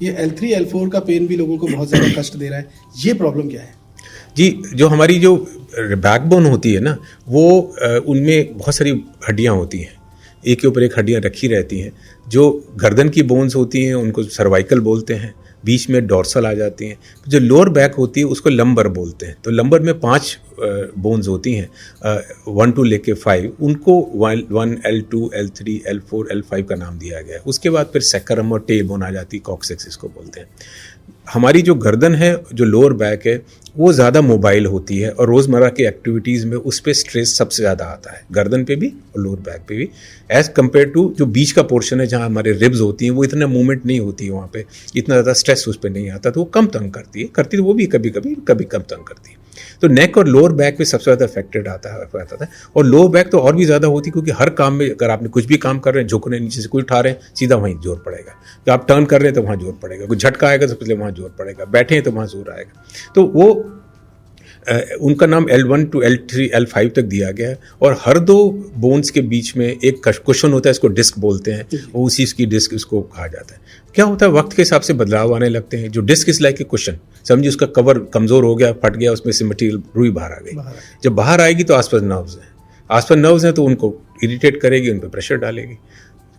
ये L3 L4 का pen भी लोगों को बहुत ज़्यादा कष्ट दे रहा है, ये प्रॉब्लम क्या है? जी, जो हमारी जो बैकबोन होती है ना, वो उनमें बहुत सारी हड्डियाँ होती हैं, एक के ऊपर एक हड्डियाँ रखी रहती हैं। जो गर्दन की बोन्स होती हैं उनको सर्वाइकल बोलते हैं, बीच में डॉर्सल आ जाती हैं। जो लोअर बैक होती है उसको लंबर बोलते हैं। तो लंबर में 5 बोन्स होती हैं, 1 to लेके 5, उनको 1 L2 L3 L4 L5 का नाम दिया गया है। उसके बाद फिर सैक्रम और टेल बोन आ जाती है, कॉक्सिक्स इसको बोलते हैं। हमारी जो गर्दन है, जो लोअर बैक है, वो ज़्यादा मोबाइल होती है और रोज़मर्रा की एक्टिविटीज़ में उस पर स्ट्रेस सबसे ज़्यादा आता है, गर्दन पे भी और लोअर बैक पे भी, एज़ कम्पेयर टू जो बीच का पोर्शन है जहाँ हमारे रिब्स होती हैं, वो इतना मूवमेंट नहीं होती है, वहाँ पे इतना ज़्यादा स्ट्रेस उस पर नहीं आता, तो वो कम तंग करती है वो भी कभी कम तंग करती है। तो नेक और लोअर बैक पे सबसे ज़्यादा अफेक्टेड आता है। और लोअर बैक तो और भी ज़्यादा होती है, क्योंकि हर काम में अगर आपने कुछ भी काम कर रहे हैं, झुक रहे हैं, नीचे से कुछ उठा रहे हैं, सीधा वहीं जोर पड़ेगा। तो आप टर्न कर रहे हैं तो वहाँ जोर पड़ेगा, कुछ झटका आएगा तो पहले वहाँ जोर पड़ेगा, बैठे हैं तो वहाँ जोर आएगा। तो वो उनका नाम L1 to L3 L5 तक दिया गया है। और हर 2 बोन्स के बीच में एक कुशन होता है, इसको डिस्क बोलते हैं, वो उसी की डिस्क इसको कहा जाता है। क्या होता है, वक्त के हिसाब से बदलाव आने लगते हैं। जो disc is like a cushion, समझिए उसका कवर कमज़ोर हो गया, फट गया, उसमें से मटीरियल रुई बाहर आ गई। जब बाहर आएगी तो आसपास नर्व्स हैं तो उनको इरिटेट करेगी, उन पर प्रेशर डालेगी।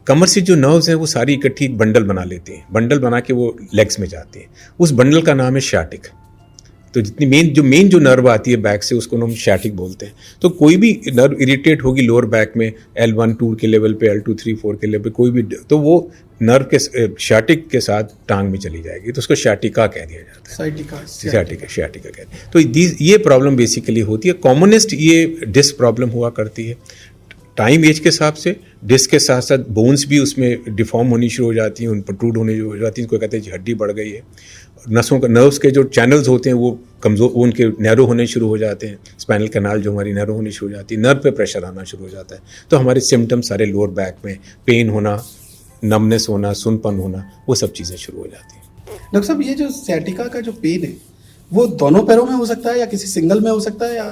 कमर से जो नर्व्स हैं वो सारी इकट्ठी बंडल बना लेती हैं, बंडल बना के वो लेग्स में जाती हैं। उस बंडल का नाम है शाटिक। तो जितनी मेन जो नर्व आती है बैक से, उसको हम शाटिक बोलते हैं। तो कोई भी नर्व इरिटेट होगी लोअर बैक में, L1 2 के लेवल पे, L2 3 4 के लेवल पे, कोई भी, तो वो नर्व के शाटिक के साथ टांग में चली जाएगी, तो उसको शाटिका कह दिया जाता है। शाटिका कहते हैं। तो ये प्रॉब्लम बेसिकली होती है। कॉमनेस्ट ये डिस्क प्रॉब्लम हुआ करती है। टाइम एज के हिसाब से डिस्क के साथ साथ बोन्स भी उसमें डिफॉर्म होनी शुरू हो जाती हैं, उन प्रोट्रूड होने शुरू हो जाती हैं, इनको कहते हैं हड्डी बढ़ गई है। नर्व्स के जो चैनल्स होते हैं वो कमज़ोर, उनके नैरो होने शुरू हो जाते हैं, स्पाइनल कैनाल जो हमारी नैरो होनी शुरू हो जाती है, नर्व पे प्रेशर आना शुरू हो जाता है। तो हमारे सिम्टम्स सारे लोअर बैक में, पेन होना, नमनेस होना, सुनपन होना, वो सब चीज़ें शुरू हो जाती हैं। डॉक्टर साहब, ये जो सैटिका का जो पेन है वो दोनों पैरों में हो सकता है या किसी सिंगल में हो सकता है, या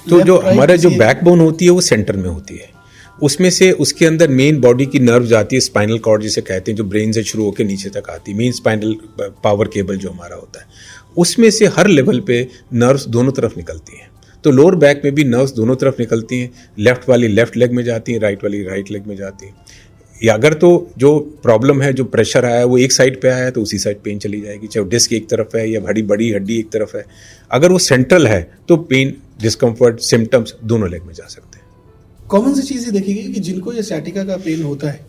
तो जो हमारा जो बैकबोन होती है वो सेंटर में होती है। उसमें से उसके अंदर मेन बॉडी की नर्व्स आती है, स्पाइनल कॉर्ड जिसे कहते हैं, जो ब्रेन से शुरू होकर नीचे तक आती है, मेन स्पाइनल पावर केबल जो हमारा होता है, उसमें से हर लेवल पे नर्व्स दोनों तरफ निकलती हैं। तो लोअर बैक में भी नर्व्स दोनों तरफ निकलती हैं, लेफ्ट वाली लेफ्ट लेग में जाती हैं, राइट वाली राइट लेग में जाती हैं। या अगर तो जो प्रॉब्लम है, जो प्रेशर आया है वो एक साइड पे आया है तो उसी साइड पेन चली जाएगी, चाहे डिस्क एक तरफ है या बड़ी हड्डी एक तरफ है। अगर वो सेंट्रल है तो पेन, डिस्कम्फर्ट, सिम्टम्स दोनों लेग में जा सकते हैं। कॉमन सी चीज़ ये देखेगी कि जिनको ये सैटिका का पेन होता है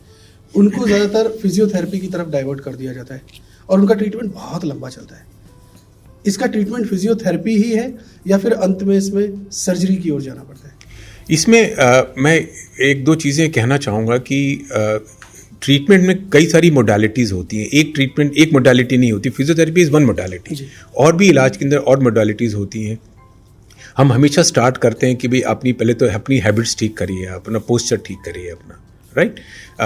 उनको ज़्यादातर फिजियोथेरेपी की तरफ डाइवर्ट कर दिया जाता है और उनका ट्रीटमेंट बहुत लंबा चलता है। इसका ट्रीटमेंट फिजियोथेरेपी ही है या फिर अंत में इसमें सर्जरी की ओर जाना पड़ता है? इसमें मैं 1-2 चीज़ें कहना चाहूँगा कि ट्रीटमेंट में कई सारी मोडालिटीज़ होती हैं। एक मोडालिटी नहीं होती। फिजियोथेरेपी इज़ वन मोडालिटी, और भी इलाज के अंदर और मोडालिटीज़ होती हैं। हम हमेशा स्टार्ट करते हैं कि भाई पहले तो अपनी हैबिट्स ठीक करिए, अपना पोस्चर ठीक करिए अपना, राइट,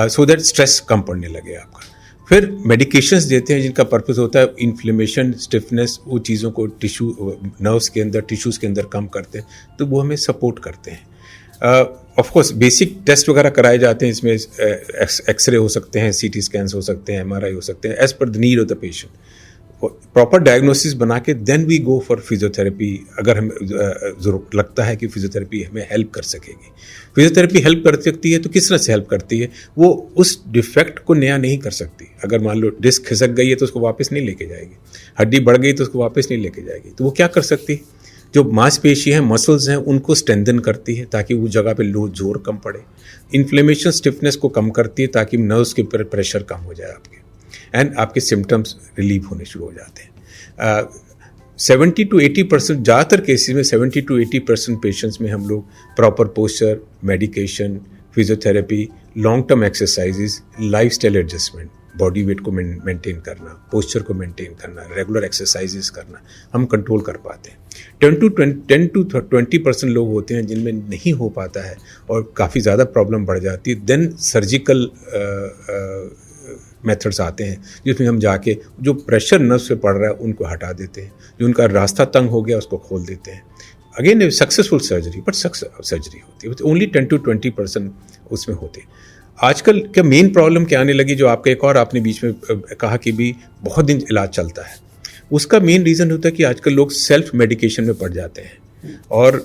सो दैट स्ट्रेस कम पड़ने लगे आपका। फिर मेडिकेशंस देते हैं जिनका पर्पस होता है इन्फ्लेमेशन, स्टिफनेस, वो चीज़ों को नर्व्स के अंदर, टिश्यूज़ के अंदर कम करते हैं, तो वो हमें सपोर्ट करते हैं। ऑफ कोर्स बेसिक टेस्ट वगैरह कराए जाते हैं, इसमें एक्सरे हो सकते हैं, CT स्कैन्स हो सकते हैं, MRI हो सकते हैं, as per the need of the patient. Proper diagnosis बना के then we go for physiotherapy. अगर हमें ज़रूरत लगता है कि फिजियोथेरेपी हमें हेल्प कर सकेगी, फिजियोथेरेपी हेल्प कर सकती है, तो किस तरह से हेल्प करती है? वो उस डिफेक्ट को नया नहीं कर सकती। अगर मान लो डिस्क खिसक गई है तो उसको वापस नहीं लेके जाएगी, हड्डी बढ़ गई तो उसको वापस नहीं लेके जाएगी। तो वो क्या कर सकती है? जो मांसपेशी हैं, मसल्स हैं, उनको स्ट्रेंथन करती है ताकि वो जगह पे जोर कम पड़े। इन्फ्लेमेशन, स्टिफनेस को कम करती है ताकि नर्व्स के ऊपर प्रेशर कम हो जाए आपके, एंड आपके सिम्टम्स रिलीव होने शुरू हो जाते हैं। 70 to 80%, ज़्यादातर केसेस में 70 to 80% पेशेंट्स में हम लोग proper posture, medication, physiotherapy, long term exercises, lifestyle adjustment, body weight को मेंटेन करना, पोस्चर को मेंटेन करना, रेगुलर एक्सरसाइजेज करना, हम कंट्रोल कर पाते हैं। 10 to 20% लोग होते हैं जिनमें नहीं हो पाता है और काफ़ी ज़्यादा प्रॉब्लम बढ़ जाती है, देन सर्जिकल मेथड्स आते हैं जिसमें हम जाके जो प्रेशर नर्व्स पे पड़ रहा है उनको हटा देते हैं, जो उनका रास्ता तंग हो गया उसको खोल देते हैं। Again successful surgery, but surgery होती है, ओनली 10 to 20% उसमें होती है। आजकल क्या मेन प्रॉब्लम क्या आने लगी, जो आपका एक और आपने बीच में कहा कि भी बहुत दिन इलाज चलता है, उसका मेन रीज़न होता है कि आजकल लोग सेल्फ मेडिकेशन में पड़ जाते हैं और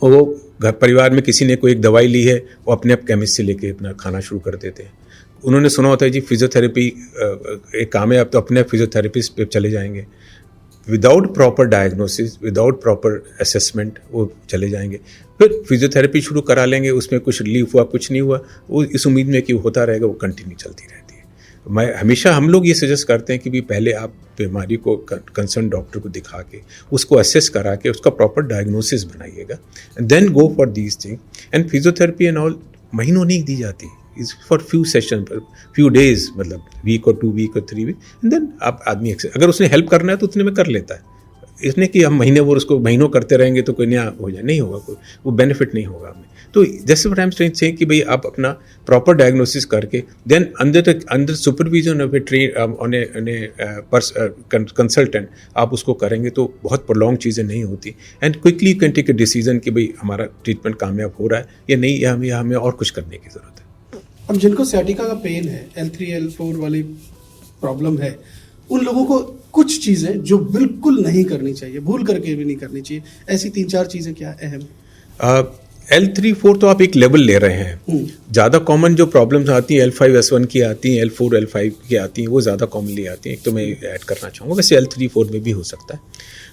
वो घर परिवार में किसी ने कोई एक दवाई ली है, वो अपने आप केमिस्ट से लेके अपना खाना शुरू कर देते हैं। उन्होंने सुना होता है जी फिजियोथेरेपी एक काम है, आप तो अपने फिजियोथेरेपिस्ट पे चले जाएंगे, without proper diagnosis, without proper assessment वो चले जाएंगे, फिर फिजियोथेरेपी शुरू करा लेंगे, उसमें कुछ रिलीफ हुआ कुछ नहीं हुआ, वो इस उम्मीद में कि होता रहेगा, वो कंटिन्यू चलती रहती है। मैं हमेशा हम लोग ये सजेस्ट करते हैं कि भी पहले आप बीमारी को कंसर्न डॉक्टर को दिखा के उसको असेस करा के उसका प्रॉपर डायग्नोसिस बनाइएगा, then go for these thing. And physiotherapy and all महीनों नहीं दी जाती, is for few session, few days, मतलब वीक और 2 वीक और 3 वीक, एंड देन आप आदमी अगर उसने हेल्प करना है तो उतने में कर लेता है। इसने कि हम महीने वो उसको महीनों करते रहेंगे तो कोई नया हो जाए, नहीं होगा, कोई वो बेनिफिट नहीं होगा हमें। तो जैसे व्हाट आई एम ट्राइंग से कि भाई आप अपना प्रॉपर डायग्नोसिस करके then under supervision of a on a consultant आप उसको करेंगे तो बहुत प्रोलॉन्ग चीज़ें नहीं होती, and quickly you can take a decision कि भाई हमारा ट्रीटमेंट कामयाब हो रहा है या नहीं, या हमें और कुछ करने की ज़रूरत है। अब जिनको सैटिका का पेन है, L3 L4 वाली प्रॉब्लम है, उन लोगों को कुछ चीज़ें जो बिल्कुल नहीं करनी चाहिए, भूल करके भी नहीं करनी चाहिए, ऐसी 3-4 चीज़ें क्या अहम? L3-4 तो आप एक लेवल ले रहे हैं। ज़्यादा कॉमन जो प्रॉब्लम्स आती हैं L5-S1 की आती हैं, L4 L5 की आती हैं, वो ज़्यादा कॉमनली आती हैं। एक तो मैं ऐड करना चाहूँगा, वैसे L3-4 में भी हो सकता है।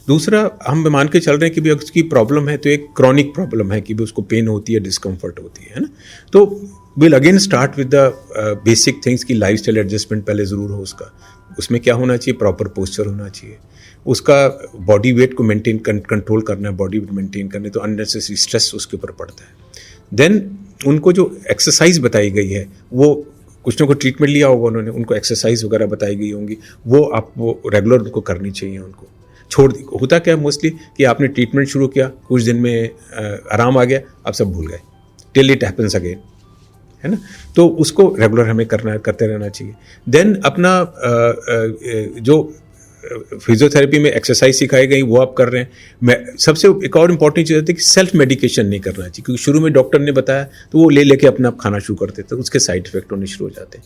दूसरा, हम मान के चल रहे हैं कि भी अगर उसकी प्रॉब्लम है तो एक क्रॉनिक प्रॉब्लम है कि भी उसको पेन होती है, डिस्कम्फर्ट होती है ना, तो will again start with the basic things की लाइफस्टाइल एडजस्टमेंट पहले ज़रूर हो उसका। उसमें क्या होना चाहिए, प्रॉपर पोस्चर होना चाहिए, उसका बॉडी वेट को मेंटेन कंट्रोल करना है, बॉडी वेट मेंटेन करने, तो अननेसेसरी स्ट्रेस उसके ऊपर पड़ता है। देन उनको जो एक्सरसाइज बताई गई है, वो कुछ ना कुछ ट्रीटमेंट लिया होगा उन्होंने, उनको एक्सरसाइज वगैरह बताई गई होंगी, वो रेगुलर उनको करनी चाहिए। उनको होता क्या है मोस्टली कि आपने ट्रीटमेंट शुरू किया, कुछ दिन में आराम आ गया, आप सब भूल गए, टिल इट हैपन्स अगेन, है ना। तो उसको रेगुलर हमें करते रहना चाहिए। देन अपना जो फिजियोथेरेपी में एक्सरसाइज सिखाई गई वो आप कर रहे हैं। सबसे एक और इम्पॉर्टेंट चीज़ होती है कि सेल्फ मेडिकेशन नहीं करना चाहिए, क्योंकि शुरू में डॉक्टर ने बताया तो वो ले लेके अपना आप खाना शुरू कर देते हैं, उसके साइड इफेक्ट होने शुरू हो जाते हैं।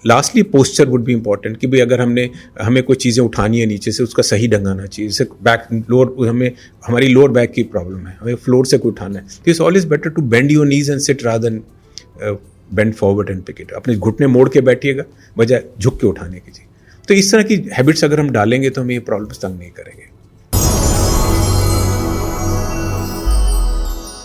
Lastly posture would be important कि भाई अगर हमें कोई चीज़ें उठानी है नीचे से, उसका सही ढंग आना चाहिए। जैसे हमारी लोअर बैक की प्रॉब्लम है, हमें फ्लोर से कोई उठाना है, तो it's always better to bend your knees and sit rather than bend forward and pick it. अपने घुटने मोड़ के बैठिएगा बजाय झुक के उठाने की। तो इस तरह की हैबिट्स अगर हम डालेंगे तो हमें ये प्रॉब्लम्स तंग नहीं करेंगे।